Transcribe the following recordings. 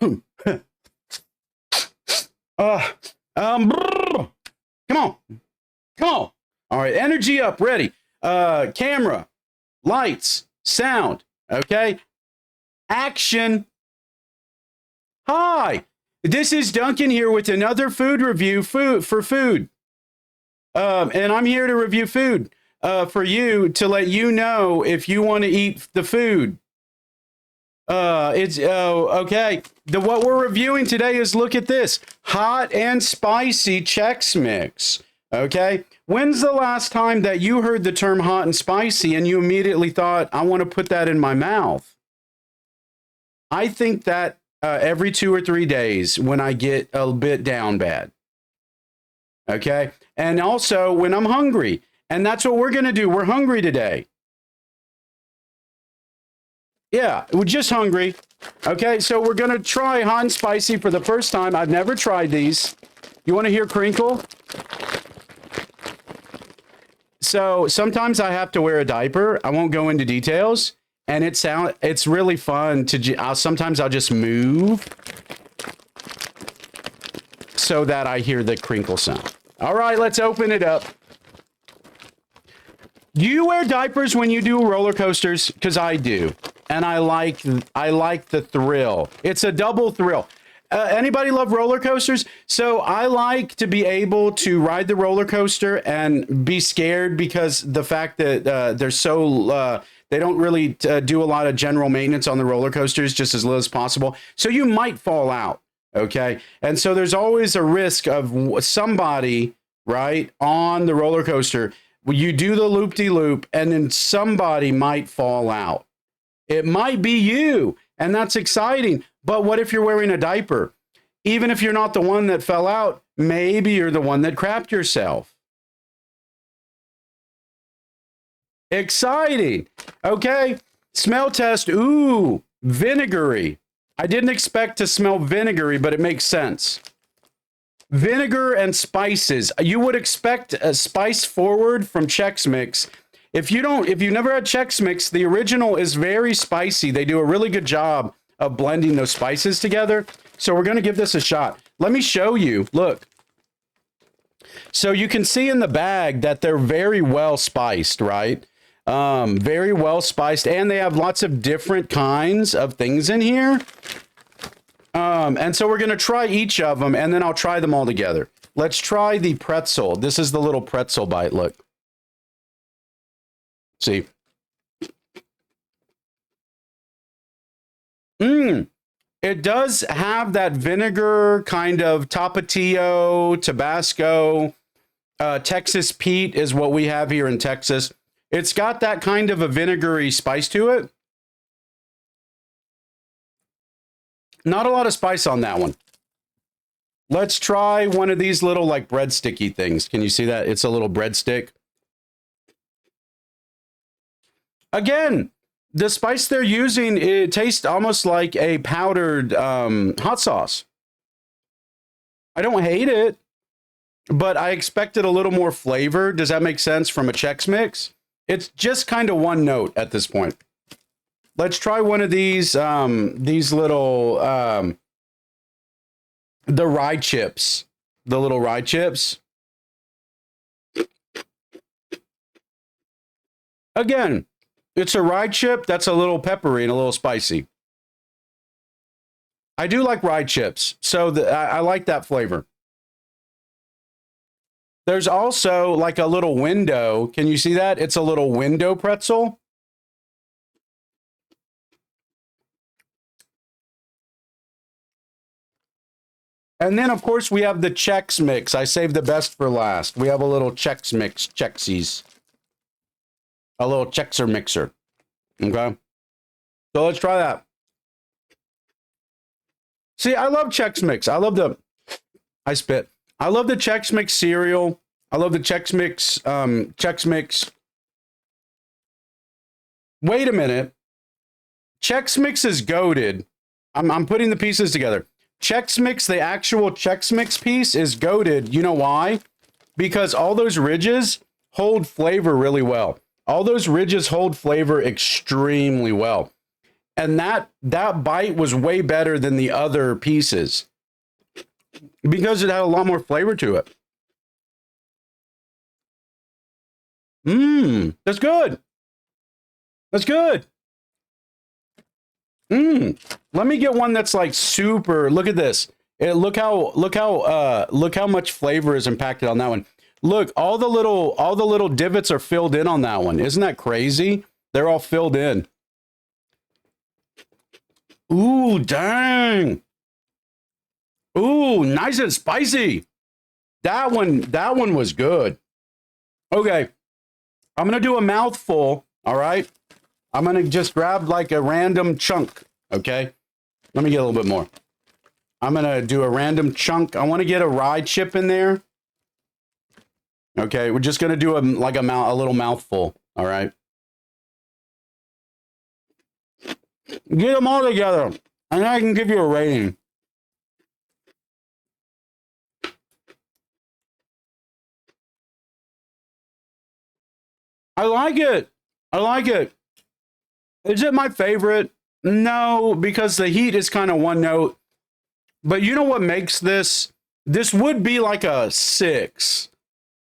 Come on. Come on. All right, energy up, ready. Camera, lights, sound, okay? Action. Hi, this is Duncan here with another food review for food. And I'm here to review food for you to let you know if you want to eat the food. Okay. What we're reviewing today is, look at this, hot and spicy Chex Mix. Okay. When's the last time that you heard the term hot and spicy and you immediately thought, I want to put that in my mouth? I think that every 2 or 3 days when I get a bit down bad. Okay. And also when I'm hungry. And that's what we're going to do. We're hungry today. Yeah, we're just hungry. Okay, so we're going to try hot and spicy for the first time. I've never tried these. You want to hear crinkle? So sometimes I have to wear a diaper. I won't go into details. And it's really fun to, sometimes I'll just move so that I hear the crinkle sound. All right, let's open it up. Do you wear diapers when you do roller coasters? Because I do. And I like the thrill. It's a double thrill. Anybody love roller coasters? So I like to be able to ride the roller coaster and be scared because the fact that they're so they don't really do a lot of general maintenance on the roller coasters, just as little as possible. So you might fall out. Okay. And so there's always a risk of somebody, right, on the roller coaster. You do the loop-de-loop and then somebody might fall out. It might be you, and that's exciting. But what if you're wearing a diaper? Even if you're not the one that fell out, maybe you're the one that crapped yourself. Exciting. Okay, smell test. Ooh, vinegary. I didn't expect to smell vinegary, but it makes sense. Vinegar and spices. You would expect a spice forward from Chex Mix. If you've never had Chex Mix, the original is very spicy. They do a really good job of blending those spices together. So we're going to give this a shot. Let me show you. Look. So you can see in the bag that they're very well spiced, right? Very well spiced. And they have lots of different kinds of things in here. And so we're going to try each of them, and then I'll try them all together. Let's try the pretzel. This is the little pretzel bite. Look. See. It does have that vinegar kind of Tapatio, Tabasco. Texas Pete is what we have here in Texas. It's got that kind of a vinegary spice to it. Not a lot of spice on that one. Let's try one of these little like breadsticky things. Can you see that? It's a little breadstick. Again, the spice they're using, it tastes almost like a powdered hot sauce. I don't hate it, but I expected a little more flavor. Does that make sense from a Chex Mix? It's just kind of one note at this point. Let's try one of these little, the rye chips, the little rye chips. Again, it's a rye chip that's a little peppery and a little spicy. I do like rye chips, so I like that flavor. There's also like a little window. Can you see that? It's a little window pretzel. And then, of course, we have the Chex Mix. I saved the best for last. We have a little Chex Mix, Chexies. A little Chexer mixer. Okay? So let's try that. See, I love Chex Mix. I love the... I spit. I love the Chex Mix cereal. I love the Chex Mix... Chex Mix. Wait a minute. Chex Mix is goated. I'm putting the pieces together. Chex Mix, the actual Chex Mix piece is goated. You know why? Because all those ridges hold flavor really well. All those ridges hold flavor extremely well. And that bite was way better than the other pieces because it had a lot more flavor to it. That's good. That's good. Let me get one that's like super. Look at this. Look how much flavor is impacted on that one. Look, all the little divots are filled in on that one. Isn't that crazy? They're all filled in. Ooh, dang. Ooh, nice and spicy. That one was good. Okay. I'm going to do a mouthful, all right? I'm going to just grab like a random chunk, okay? Let me get a little bit more. I'm going to do a random chunk. I want to get a rye chip in there. Okay, we're just going to do a little mouthful, all right? Get them all together, and I can give you a rating. I like it. I like it. Is it my favorite? No, because the heat is kind of one note. But you know what makes this? This would be like a 6.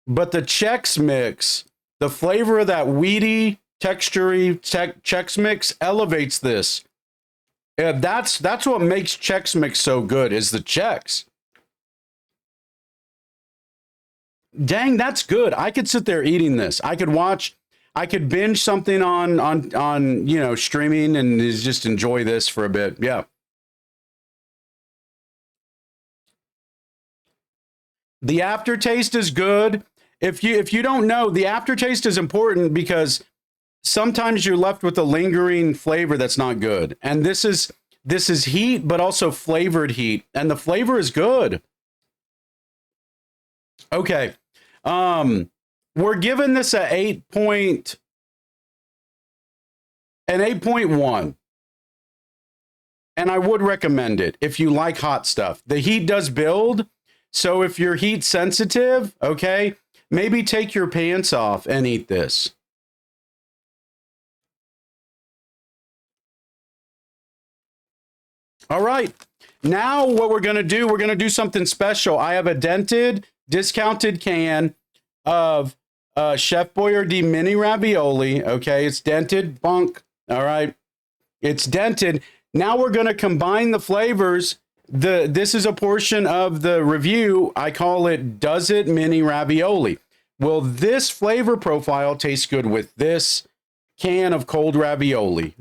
But the Chex mix, the flavor of that weedy, textury Chex mix elevates this. Yeah, that's what makes Chex mix so good is the Chex. Dang, that's good. I could sit there eating this. I could binge something on streaming and just enjoy this for a bit. Yeah. The aftertaste is good. If you don't know, the aftertaste is important because sometimes you're left with a lingering flavor that's not good. And this is heat, but also flavored heat, and the flavor is good. Okay. We're giving this an 8.1. And I would recommend it if you like hot stuff. The heat does build. So if you're heat sensitive, okay, maybe take your pants off and eat this. All right. Now what we're going to do something special. I have a discounted can of Chef Boyardee mini ravioli. Okay, it's dented, bunk. All right, it's dented. Now we're going to combine the flavors. This is a portion of the review. I call it Does It Mini Ravioli. Will this flavor profile taste good with this can of cold ravioli?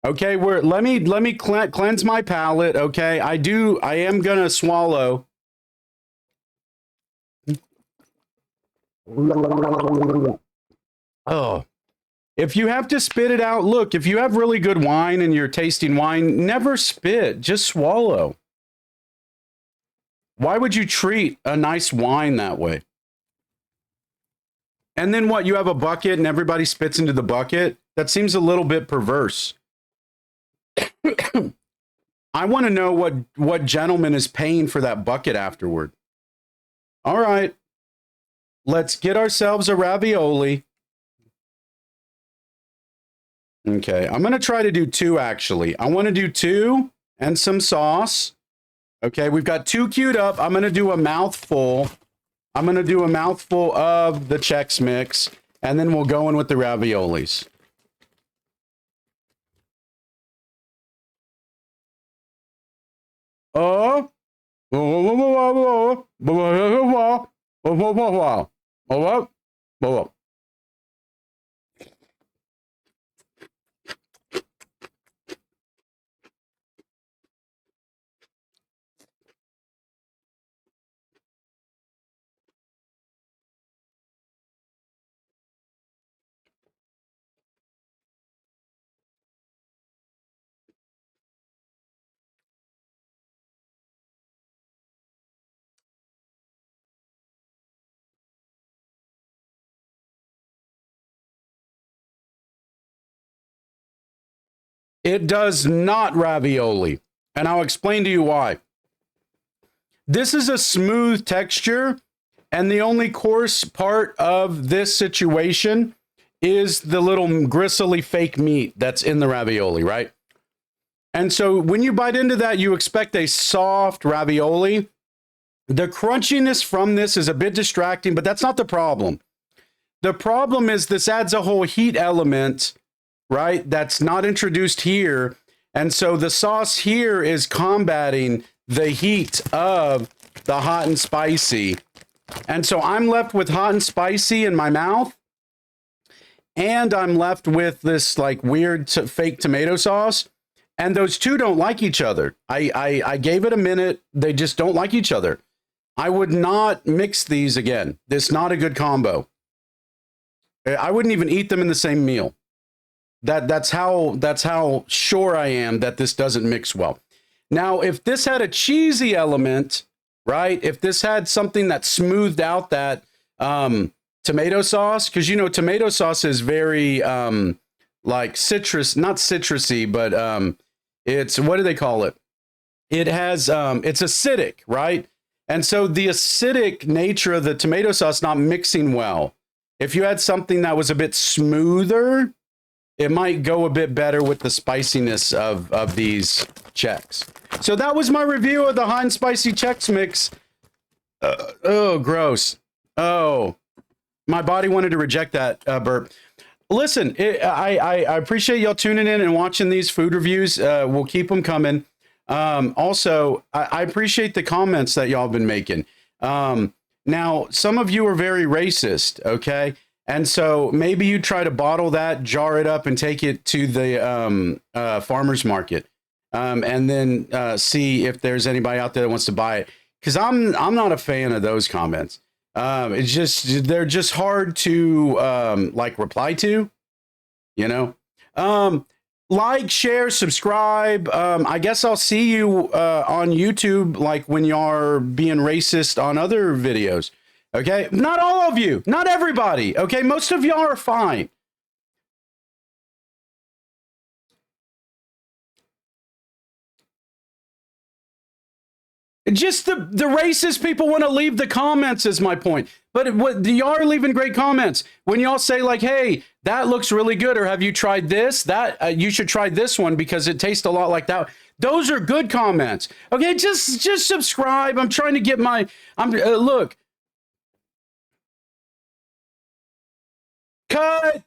Okay, let me cleanse my palate. Okay, I am gonna swallow. Oh, if you have to spit it out, look, if you have really good wine and you're tasting wine, never spit, just swallow. Why would you treat a nice wine that way? And then what? You have a bucket and everybody spits into the bucket? That seems a little bit perverse. I want to know what gentleman is paying for that bucket afterward. All right. Let's get ourselves a ravioli. Okay, I'm going to try to do 2, actually. I want to do 2 and some sauce. Okay, we've got 2 queued up. I'm going to do a mouthful. I'm going to do a mouthful of the Chex Mix, and then we'll go in with the raviolis. Oh. It does not ravioli, and I'll explain to you why. This is a smooth texture, and the only coarse part of this situation is the little gristly fake meat that's in the ravioli, right? And so when you bite into that, you expect a soft ravioli. The crunchiness from this is a bit distracting, but that's not the problem. The problem is this adds a whole heat element, right? That's not introduced here. And so the sauce here is combating the heat of the hot and spicy. And so I'm left with hot and spicy in my mouth. And I'm left with this like weird fake tomato sauce. And those two don't like each other. I gave it a minute. They just don't like each other. I would not mix these again. This is not a good combo. I wouldn't even eat them in the same meal. That's how sure I am that this doesn't mix well. Now, if this had a cheesy element, right? If this had something that smoothed out that tomato sauce, because you know tomato sauce is very like citrus, not citrusy, but it's, what do they call it? It has it's acidic, right? And so the acidic nature of the tomato sauce not mixing well. If you had something that was a bit smoother, it might go a bit better with the spiciness of these Chex. So that was my review of the hot and spicy Chex mix. Oh, gross. Oh, my body wanted to reject that burp. Listen, I appreciate y'all tuning in and watching these food reviews. We'll keep them coming. Also, I appreciate the comments that y'all have been making. Now, some of you are very racist, okay? And so maybe you try to bottle that, jar it up, and take it to the farmer's market, and then see if there's anybody out there that wants to buy it. Because I'm not a fan of those comments. It's just, they're just hard to like reply to, you know? Like, share, subscribe. I guess I'll see you on YouTube, like when you're being racist on other videos. Okay, not all of you, not everybody. Okay, most of y'all are fine. Just the racist people want to leave the comments is my point. But what y'all are leaving great comments when y'all say like, "Hey, that looks really good," or "Have you tried this? That you should try this one because it tastes a lot like that." Those are good comments. Okay, just subscribe. I'm trying to get my. Look. Cut.